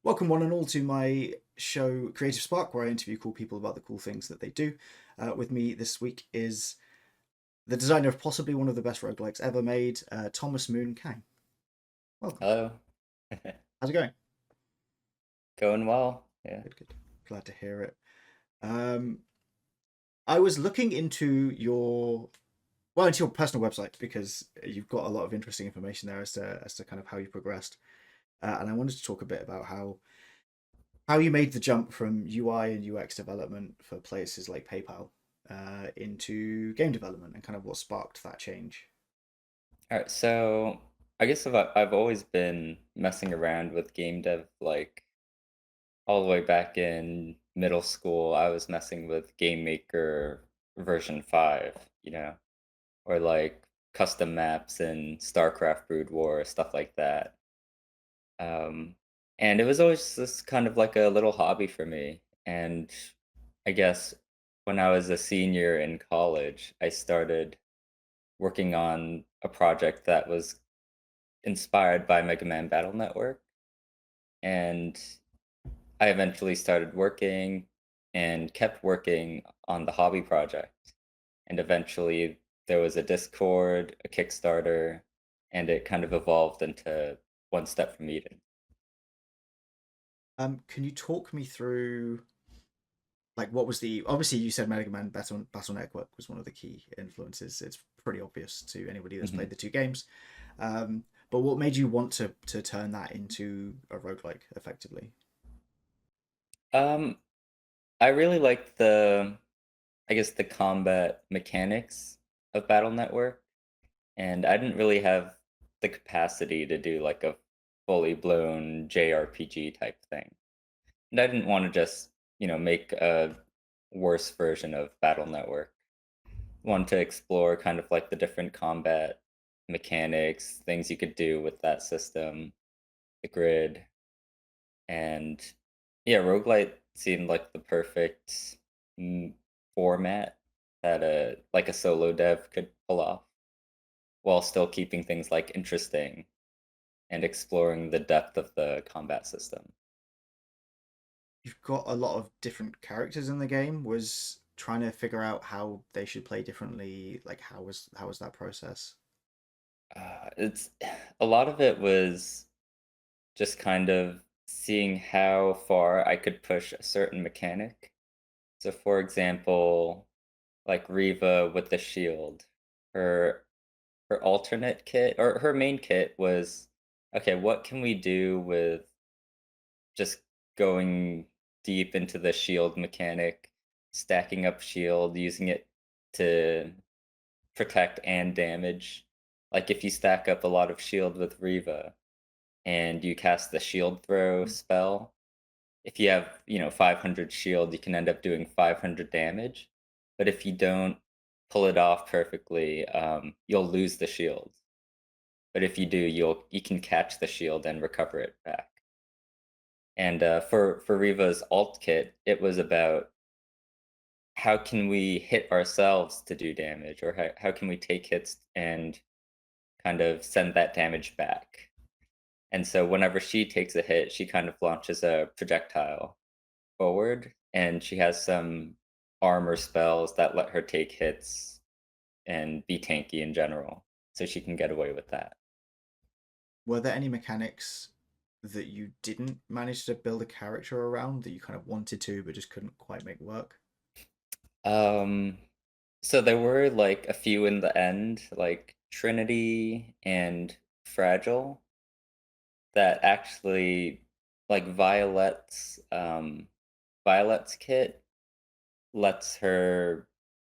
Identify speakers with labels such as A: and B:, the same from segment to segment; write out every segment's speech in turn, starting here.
A: Welcome, one and all, to my show Creative Spark, where I interview cool people about the cool things that they do. With me this week is the designer of possibly one of the best roguelikes ever made, Thomas Moon Kang. Welcome.
B: Hello.
A: How's it going?
B: Going well. Yeah.
A: Good, good. Glad to hear it. Um, I was looking into into your personal website because you've got a lot of interesting information there as to kind of how you progressed, and I wanted to talk a bit about how you made the jump from UI and UX development for places like PayPal into game development and kind of what sparked that change.
B: All right. So I guess I've always been messing around with game dev, like all the way back in middle school. I was messing with Game Maker version 5, or like custom maps and StarCraft Brood War, stuff like that. Um, and it was always just kind of like a little hobby for me. And I guess when I was a senior in college, I started working on a project that was inspired by Mega Man Battle Network, and I eventually started working and kept working on the hobby project, and eventually there was a Discord, a Kickstarter, and it kind of evolved into One Step from Eden.
A: Can you talk me through like what was the obviously you said Mega Man Battle Network was one of the key influences. It's pretty obvious to anybody that's
B: Mhm.
A: played the two games. But what made you want to turn that into a roguelike effectively?
B: Um, I really liked I guess, the combat mechanics of Battle Network. And I didn't really have the capacity to do like a fully blown JRPG type thing. And I didn't want to just, make a worse version of Battle Network. Want to explore kind of like the different combat mechanics, things you could do with that system, the grid, and yeah, roguelite seemed like the perfect mm, format that a solo dev could pull off while still keeping things like interesting and exploring the depth of the combat system.
A: You've got a lot of different characters in the game. Was trying to figure out how they should play differently. Like how was that process?
B: It's a lot of it was just kind of seeing how far I could push a certain mechanic. So, for example, like Riva with the shield, her her alternate kit or her main kit was okay. What can we do with just going deep into the shield mechanic, stacking up shield, using it to protect and damage. Like if you stack up a lot of shield with Riva and you cast the shield throw spell, if you have, 500 shield, you can end up doing 500 damage. But if you don't pull it off perfectly, you'll lose the shield. But if you do, you can catch the shield and recover it back. And for Riva's alt kit, it was about how can we hit ourselves to do damage, or how can we take hits and kind of send that damage back. And so whenever she takes a hit, she kind of launches a projectile forward, and she has some armor spells that let her take hits and be tanky in general. So she can get away with that.
A: Were there any mechanics that you didn't manage to build a character around that you kind of wanted to but just couldn't quite make work?
B: Um, so there were like a few in the end, like Trinity and Fragile, that actually like Violet's kit lets her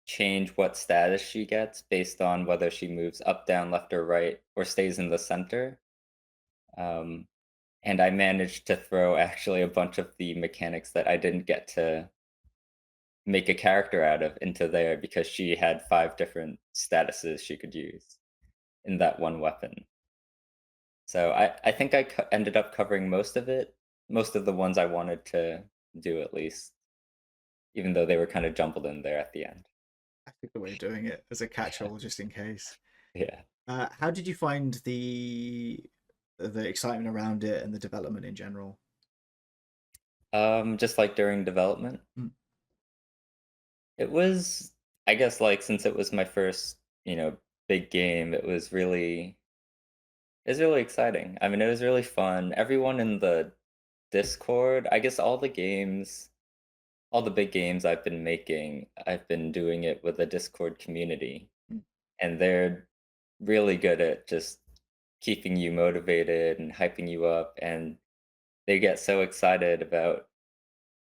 B: change what status she gets based on whether she moves up, down, left, or right, or stays in the center. Um, and I managed to throw actually a bunch of the mechanics that I didn't get to make a character out of into there because she had 5 different statuses she could use in that one weapon. So I think ended up covering most of it, most of the ones I wanted to do at least, even though they were kind of jumbled in there at the end.
A: I think the way of doing it as a catch-all just in case.
B: Yeah.
A: How did you find the excitement around it and the development in general?
B: Just like during development,
A: Mm,
B: it was, I guess, like since it was my first, big game, it was really exciting. I mean, it was really fun. Everyone in the Discord, I guess all the big games I've been making, I've been doing it with a Discord community,
A: mm.
B: and they're really good at just keeping you motivated and hyping you up, and they get so excited about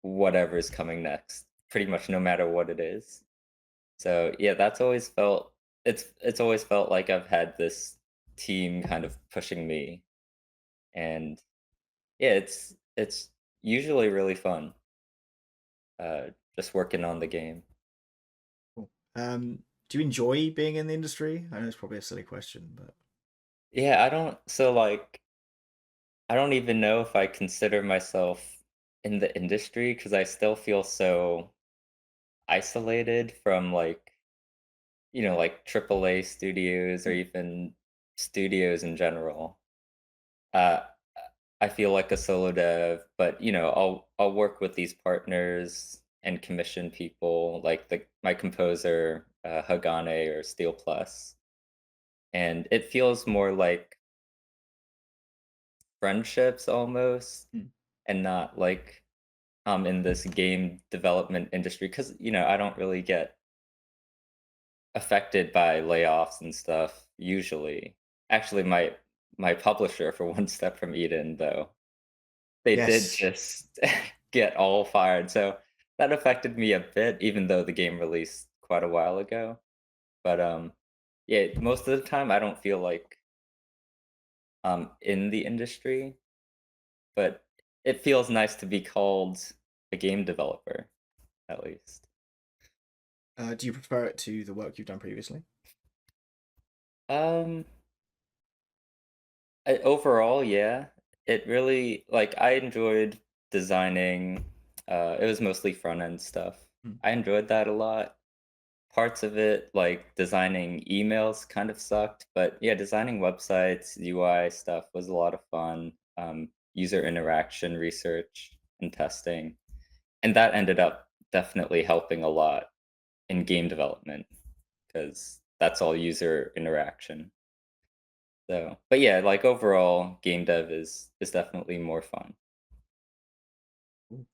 B: whatever's coming next, pretty much no matter what it is. So, yeah, it's always felt like I've had this team kind of pushing me, and yeah, it's usually really fun, just working on the game.
A: Cool. Do you enjoy being in the industry? I know it's probably a silly question, but
B: Yeah, I don't even know if I consider myself in the industry because I still feel so isolated from, like, like AAA studios or
A: mm,
B: even studios in general. Uh, I feel like a solo dev, but I'll work with these partners and commission people like the my composer Hagane or Steel Plus, and it feels more like friendships almost,
A: mm.
B: and not like I'm in this game development industry because I don't really get affected by layoffs and stuff usually. Actually, my publisher for One Step from Eden, though, they did
A: Yes.
B: just get all fired, so that affected me a bit, even though the game released quite a while ago. But yeah, most of the time I don't feel like I'm in the industry, but it feels nice to be called a game developer, at least.
A: Do you prefer it to the work you've done previously?
B: Um, Overall, yeah. It really like I enjoyed designing. It was mostly front end stuff.
A: Mm,
B: I enjoyed that a lot. Parts of it, like designing emails, kind of sucked, but yeah, designing websites, UI stuff was a lot of fun. User interaction research and testing, and that ended up definitely helping a lot in game development because that's all user interaction. So, but yeah, like overall, game dev is definitely more fun.
A: cool.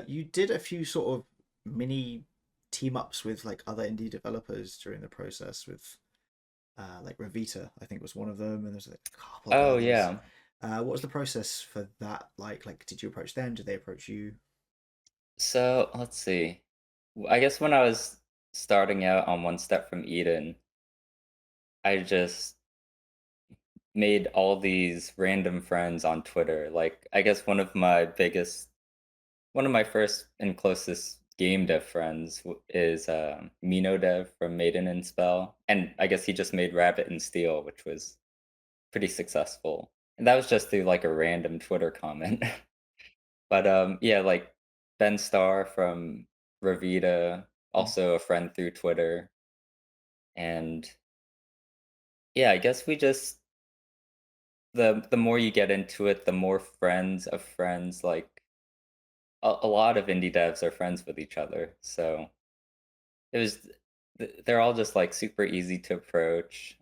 A: You did a few sort of mini team ups with like other indie developers during the process with like Revita, I think was one of them, and there's like a couple of
B: Oh
A: others.
B: yeah.
A: What was the process for that like? Like, did you approach them? Did they approach you?
B: So let's see. I guess when I was starting out on One Step from Eden, I just made all these random friends on Twitter. Like, I guess one of my first and closest game dev friends is Mino Dev from Maiden and Spell, and I guess he just made Rabbit and Steel, which was pretty successful. And that was just through like a random Twitter comment. But yeah, like Ben Starr from Revita,
A: Mm,
B: also a friend through Twitter, and yeah, I guess we just the more you get into it, the more friends of friends, like a lot of indie devs are friends with each other. So it was they're all just like super easy to approach.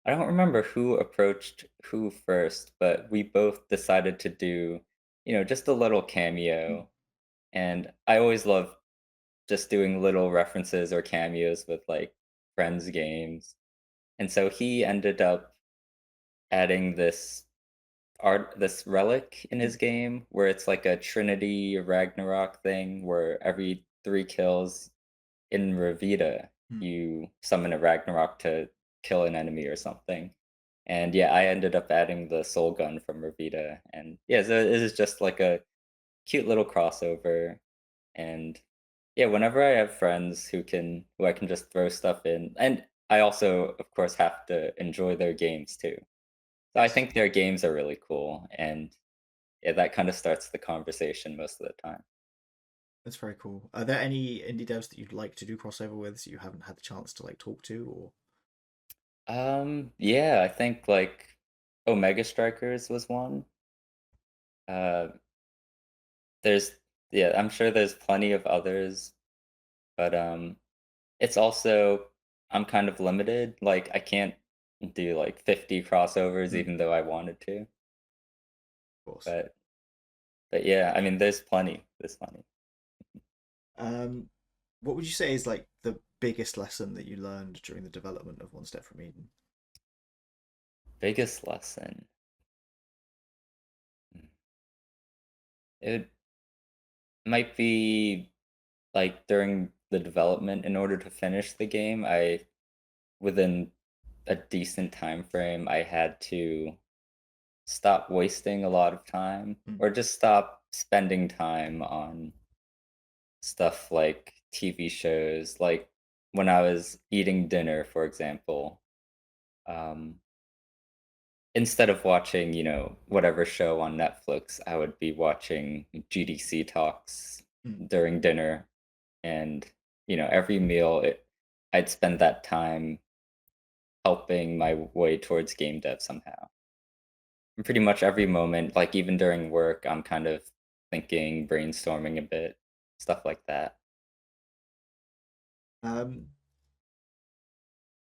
B: I don't remember who approached who first, but we both decided to do, just a little
A: mm,
B: cameo. And I always love just doing little references or cameos with like friends' games. And so he ended up adding this relic in
A: mm,
B: his game where it's like a Trinity Ragnarok thing where every 3 kills in Revita
A: mm.
B: you summon a Ragnarok to kill an enemy or something. And yeah, I ended up adding the soul gun from Revita. And yeah, so it is just like a cute little crossover. And yeah, whenever I have friends who I can just throw stuff in, and I also, of course, have to enjoy their games too. So I
A: Yes,
B: think their games are really cool, and yeah, that kind of starts the conversation most of the time.
A: that's very cool. Are there any indie devs that you'd like to do crossover with that you haven't had the chance to like talk to, or
B: Yeah, I think like Omega Strikers was one. Uh, there's yeah, I'm sure there's plenty of others, but, it's also I'm kind of limited, like, I can't do, like, 50 crossovers
A: Mm,
B: even though I wanted to,
A: of course.
B: but yeah, I mean, there's plenty.
A: Um, what would you say is like the biggest lesson that you learned during the development of One Step from Eden?
B: Biggest lesson? Mm, it might be, like, during the development, in order to finish the game, within a decent time frame, I had to stop wasting a lot of time
A: Mm,
B: or just stop spending time on stuff like TV shows. Like when I was eating dinner, for example, um, instead of watching, whatever show on Netflix, I would be watching GDC talks
A: mm.
B: during dinner. And, every meal, I'd spend that time helping my way towards game dev somehow. And pretty much every moment, like even during work, I'm kind of thinking, brainstorming a bit, stuff like that.
A: Um,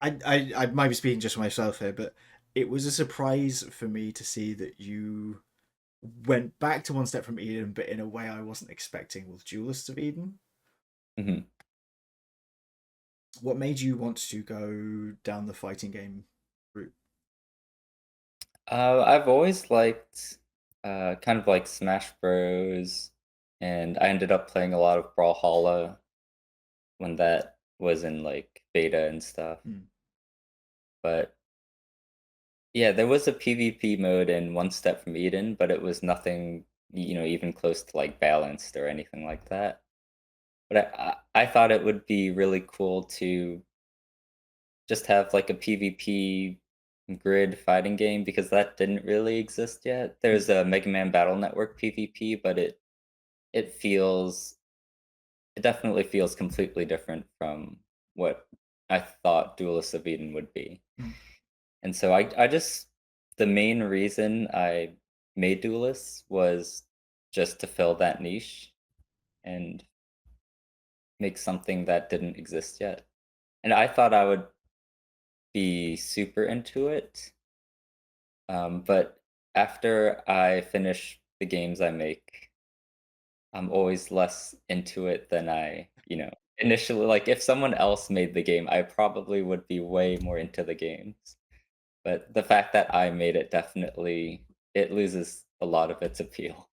A: I might be speaking just for myself here, but it was a surprise for me to see that you went back to One Step from Eden, but in a way I wasn't expecting with Duelists of Eden.
B: Mhm.
A: What made you want to go down the fighting game route?
B: I've always liked kind of like Smash Bros. And I ended up playing a lot of Brawlhalla when that was in like beta and stuff.
A: Mm,
B: But yeah, there was a PvP mode in One Step from Eden, but it was nothing, even close to like balanced or anything like that. But I thought it would be really cool to just have like a PvP grid fighting game because that didn't really exist yet.
A: mm.
B: There's a Mega Man Battle Network PvP, but it feels it definitely feels completely different from what I thought Duelist of Eden would be.
A: Mm.
B: And so I just the main reason I made Duelists was just to fill that niche and make something that didn't exist yet. And I thought I would be super into it. But after I finish the games I make, I'm always less into it than initially. Like if someone else made the game, I probably would be way more into the games. But the fact that I made it definitely it loses a lot of its appeal.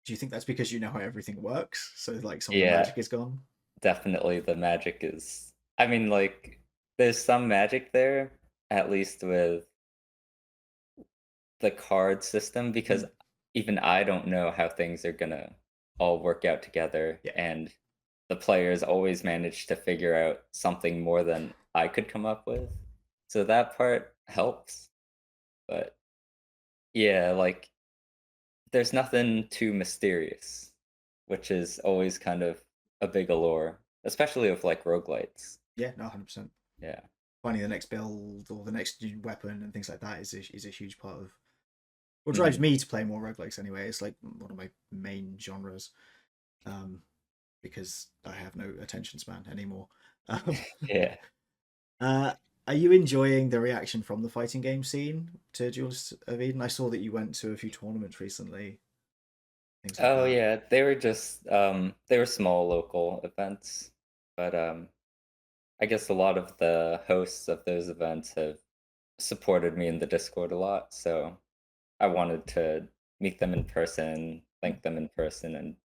A: Do you think that's because you know how everything works? So like some of the
B: Yeah,
A: magic is gone?
B: definitely the magic is I mean, like, there's some magic there, at least with the card system because
A: Mm.
B: even I don't know how things are gonna all work out together,
A: Yeah.
B: and the players always manage to figure out something more than I could come up with. So that part helps, but yeah, like there's nothing too mysterious, which is always kind of a big allure, especially with like roguelites.
A: Yeah, no, 100%.
B: Yeah.
A: Finding the next build or the next new weapon and things like that is a huge part of what drives
B: Mhm.
A: me to play more roguelikes anyway. It's like one of my main genres, um, because I have no attention span anymore. Um,
B: Yeah.
A: uh, are you enjoying the reaction from the fighting game scene to Duels of Eden? I saw that you went to a few tournaments recently, things like
B: Oh
A: that.
B: yeah, they were just they were small local events, but I guess a lot of the hosts of those events have supported me in the Discord a lot, so I wanted to meet them in person,
A: Mm.
B: thank them in person, and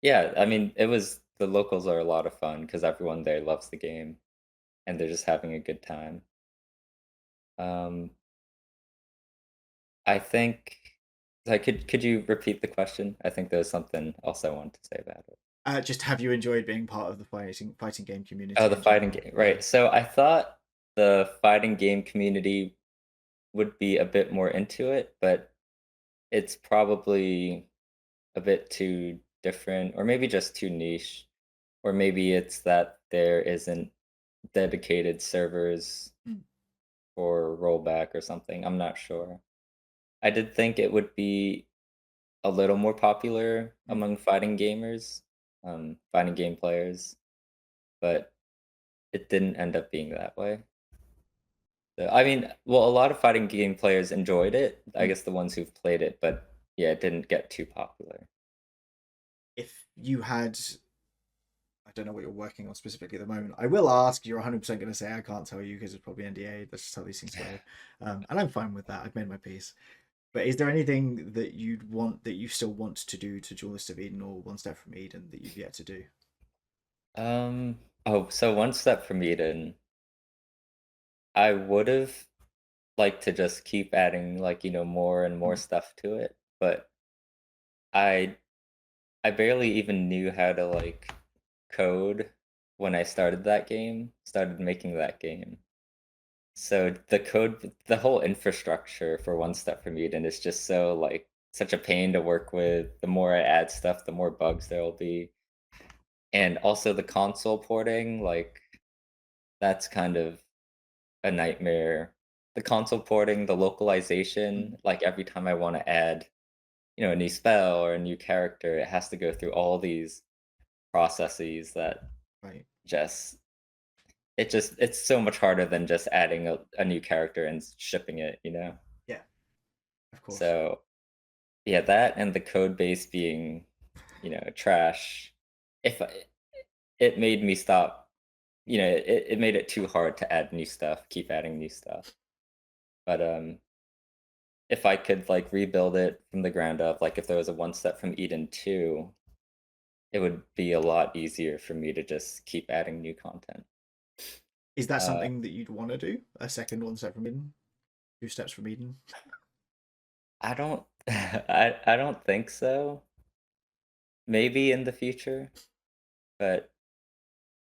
B: yeah, I mean, the locals are a lot of fun because everyone there loves the game and they're just having a good time. Um, I think, could you repeat the question? I think there was something else I wanted to say about it.
A: Just have you enjoyed being part of the fighting game
B: Oh,
A: community
B: the
A: in
B: fighting
A: general?
B: game,
A: Yeah.
B: right? So I thought the fighting game community would be a bit more into it, but it's probably a bit too different, or maybe just too niche, or maybe it's that there isn't dedicated servers
A: Mm.
B: for rollback or something. I'm not sure. I did think it would be a little more popular
A: Mm.
B: among fighting gamers, fighting game players, but it didn't end up being that way. So, I mean, well, a lot of fighting game players enjoyed it. I
A: Mm.
B: guess the ones who've played it, but yeah, it didn't get too popular.
A: If you had, I don't know what you're working on specifically at the moment. I will ask. You're 100% going to say I can't tell you because it's probably NDA. That's just how these things go. And I'm fine with that. I've made my peace. But is there anything that you'd want that you still want to do to Duelist of Eden or One Step from Eden that you've yet to do?
B: Oh, so one step from Eden, I would have liked to just keep adding like, more and more
A: Mm.
B: stuff to it, but I I barely even knew how to like code when I started making that game. So the whole infrastructure for One Step from Eden is just so like such a pain to work with. The more I add stuff, the more bugs there will be. And also the console porting, like that's kind of a nightmare. The console porting, the
A: Mm.
B: localization, like every time I want to add, a new spell or a new character, it has to go through all these processes that
A: Right.
B: just it's so much harder than just adding a new character and shipping it.
A: Yeah, of course.
B: So yeah, that and the code base being, trash. If I, it made me stop, it made it too hard to add new stuff, keep adding new stuff. But if I could like rebuild it from the ground up, like if there was a one step from Eden 2, it would be a lot easier for me to just keep adding new content.
A: Is that
B: Uh,
A: something that you'd want to do? A second One Step from Eden? Two Steps from Eden?
B: I don't, I don't think so. Maybe in the future, but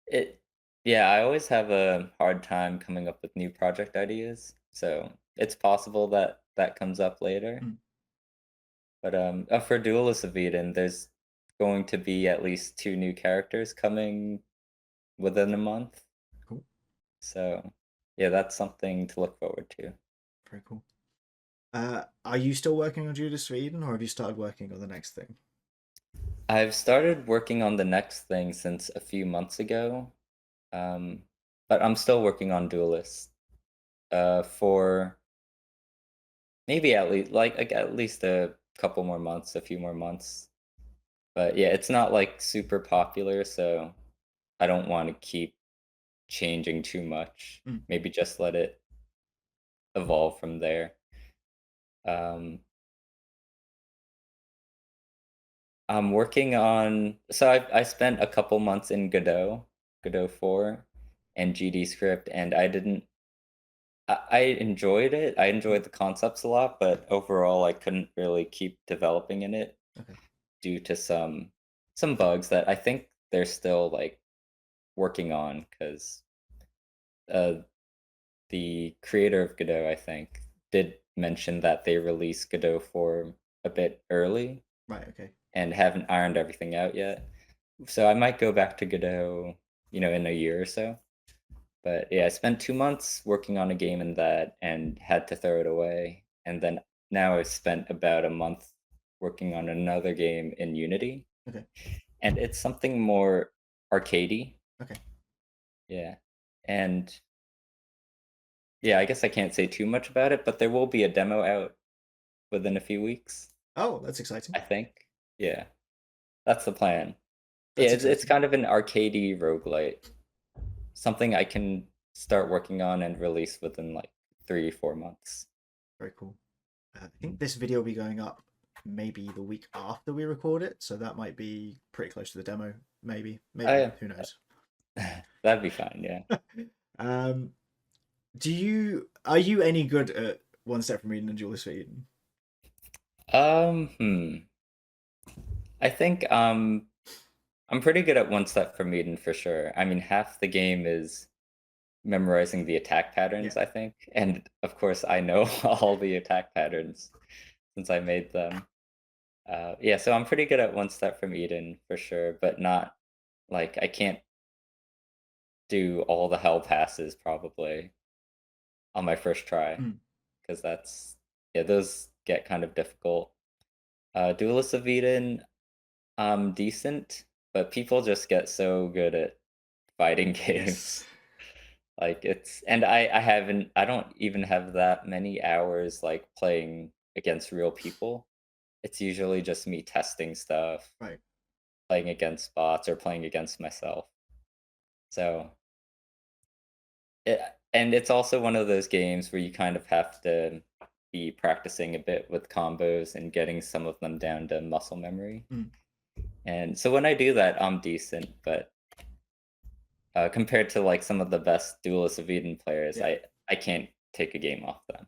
B: it, yeah, I always have a hard time coming up with new project ideas. So it's possible that that comes up later.
A: Mm.
B: But for Duelist of Eden, there's going to be at least two new characters coming within a month.
A: Cool.
B: So yeah, that's something to look forward to.
A: Very cool. Are you still working on Judas for Eden or have you started working on the next thing?
B: I've started working on the next thing since a few months ago, um, but I'm still working on Duelist for maybe at least a couple more months, a few more months. But yeah, it's not like super popular, so I don't want to keep changing too much.
A: Mm.
B: Maybe just let it evolve from there. Um, I'm working on so I spent a couple months in Godot 4 and GD script and I enjoyed it. I
A: Mm.
B: enjoyed the concepts a lot, but overall I couldn't really keep developing in it
A: Okay.
B: due to some bugs that I think they're still like working on because uh the creator of Godot, I think, did mention that they released Godot 4 a bit early
A: Right. Okay.
B: and haven't ironed everything out yet. So I might go back to Godot, in a year or so. But yeah, I spent 2 months working on a game in that and had to throw it away. And then now I've spent about a month working on another game in Unity.
A: Okay.
B: And it's something more arcadey.
A: Okay.
B: Yeah. And yeah, I guess I can't say too much about it, but there will be a demo out within a few weeks,
A: Oh, that's exciting.
B: I think. Yeah. That's the plan. Yeah,
A: That's
B: it's
A: exciting.
B: kind of an arcadey roguelite. Something I can start working on and release within like 3 or 4 months.
A: Very cool. I think this video will be going up maybe the week after we record it, so that might be pretty close to the demo. Maybe, maybe.
B: I
A: Who knows?
B: That'd be fine, yeah.
A: um, are you any good at One Step from Eden and Julius for Eden?
B: Hmm. I think I'm pretty good at one step from Eden for sure. I mean, half the game is memorizing the attack
A: Yeah.
B: patterns, I think. And of course, I know all the attack patterns since I made them. Yeah, so I'm pretty good at one step from Eden for sure, but not like I can't do all the hell passes probably on my first try
A: Mm.
B: because yeah, those get kind of difficult. Duelist of Eden, decent, but people just get so good at fighting
A: Yes.
B: games. Like, it's and I don't even have that many hours, like, playing against real people. It's usually just me testing stuff,
A: Right.
B: playing against bots, or playing against myself. So, it and it's also one of those games where you kind of have to be practicing a bit with combos and getting some of them down to muscle memory.
A: Mm.
B: And so when I do that, I'm decent, but, compared to, like, some of the best Duelist of Eden players,
A: Yeah.
B: I can't take a game off them.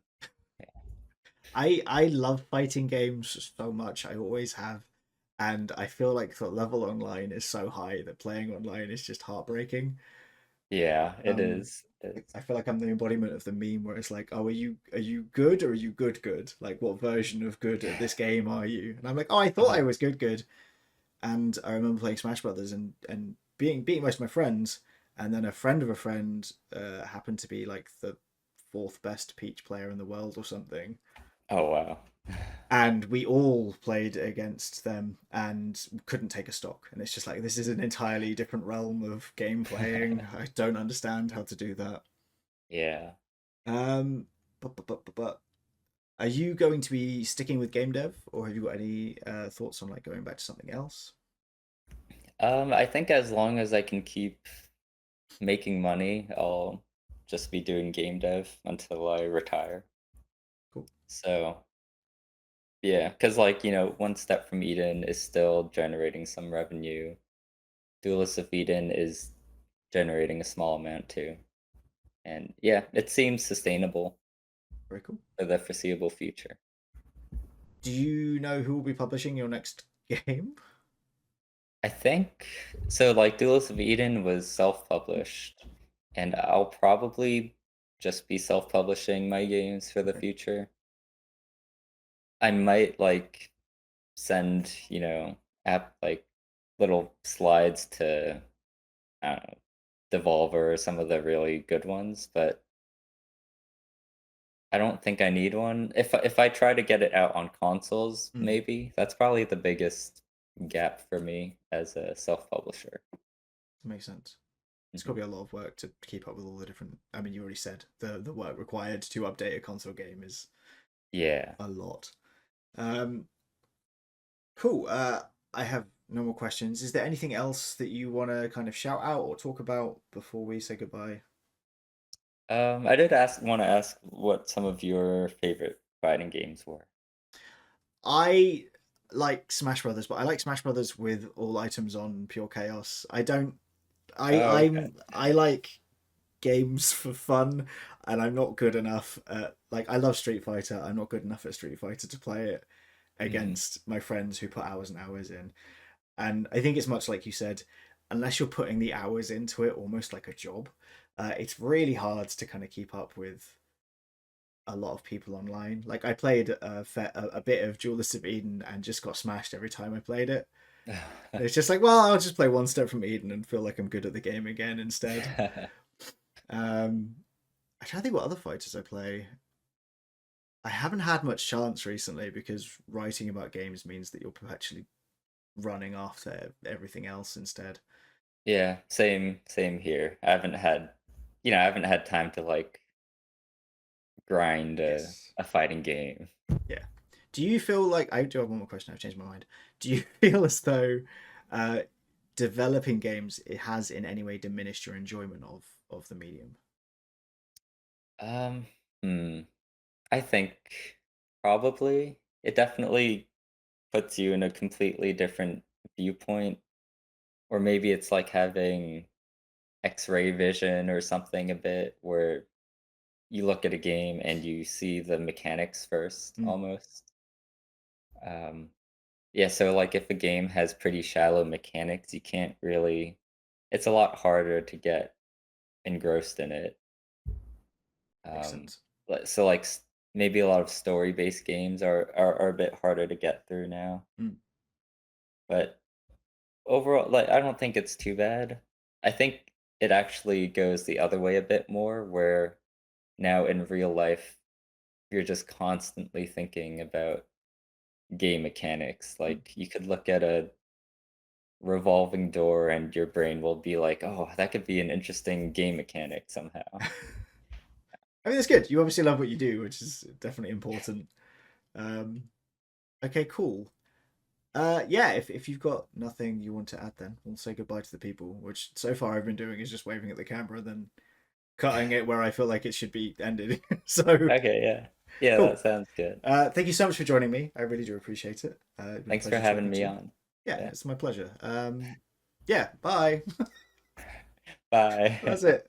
A: I love fighting games so much. I always have, and I feel like the level online is so high that playing online is just heartbreaking.
B: Yeah, it
A: Um,
B: is, it is.
A: I feel like I'm the embodiment of the meme where it's like, oh, are you good or are you good? Like, what version of good at this game are you? And I'm like, oh, I thought I
B: Uh-huh.
A: was good. And I remember playing Smash Brothers and beating most of my friends, and then a friend of a friend happened to be like the fourth best Peach player in the world or something,
B: Oh, wow.
A: and we all played against them and couldn't take a stock. And it's just like this is an entirely different realm of game playing. I don't understand how to do that.
B: Yeah.
A: Um, but are you going to be sticking with game dev, or have you got any thoughts on like going back to something else?
B: I think as long as I can keep making money, I'll just be doing game dev until I retire.
A: Cool,
B: So, yeah, because like, One Step from Eden is still generating some revenue. Duelist of Eden is generating a small amount too. And yeah, it seems sustainable
A: very cool.
B: for the foreseeable future.
A: Do you know who will be publishing your next game?
B: I think so. Like, Duelist of Eden was self-published, and I'll probably just be self-publishing my games for the
A: Okay,
B: future. I might like send, app like little slides to, I don't know, Devolver or some of the really good ones, but I don't think I need one. If I try to get it out on consoles,
A: mm,
B: maybe that's probably the biggest gap for me as a self-publisher.
A: makes sense. It's got
B: Mhm.
A: to be a lot of work to keep up with all the different. I mean, you already said the work required to update a console game is
B: Yeah.
A: a lot. Um, cool. I have no more questions. Is there anything else that you want to kind of shout out or talk about before we say goodbye?
B: I did want to ask what some of your favorite fighting games were.
A: I like Smash Brothers, but I like Smash Brothers with all items on pure chaos. I don't.
B: Oh, okay.
A: I like games for fun, and I'm not good enough at like I love Street Fighter. I'm not good enough at Street Fighter to play it
B: Hmm.
A: against my friends who put hours and hours in. And I think it's much like you said, unless you're putting the hours into it almost like a job, it's really hard to kind of keep up with a lot of people online. Like I played a bit of Duelist of Eden and just got smashed every time I played it. It's just like, well, I'll just play One Step from Eden and feel like I'm good at the game again instead. Um, I try to think what other fighters I play. I haven't had much chance recently because writing about games means that you're perpetually running after everything else instead.
B: Yeah, same here. I haven't had time to like grind
A: Yes.
B: a fighting game.
A: Yeah. Do you feel like I do have one more question? I've changed my mind. Do you feel as though uh, developing games it has in any way diminished your enjoyment of the medium?
B: Um, hmm. I think probably it definitely puts you in a completely different viewpoint, or maybe it's like having X-ray vision or something a bit where you look at a game and you see the mechanics first
A: Mm,
B: almost. Um, yeah, so like if a game has pretty shallow mechanics, you can't really it's a lot harder to get engrossed in it.
A: makes
B: Um,
A: sense.
B: so like maybe a lot of story-based games are a bit harder to get through now.
A: Mm,
B: But overall, like I don't think it's too bad. I think it actually goes the other way a bit more, where now in real life you're just constantly thinking about game mechanics. Like you could look at a revolving door and your brain will be like, "Oh, that could be an interesting game mechanic somehow."
A: I mean, it's good. You obviously love what you do, which is definitely important. Um, okay, cool. Yeah, if you've got nothing you want to add, then we'll say goodbye to the people. Which so far I've been doing is just waving at the camera, then cutting it where I feel like it should be ended. So
B: Okay, yeah. Yeah, that
A: cool.
B: sounds good.
A: Thank you so much for joining me. I really do appreciate it. It's been a
B: Thanks for
A: pleasure
B: having
A: talking
B: me
A: to you.
B: on.
A: Yeah,
B: Yeah.
A: it's my pleasure. Yeah, bye.
B: Bye.
A: That's it.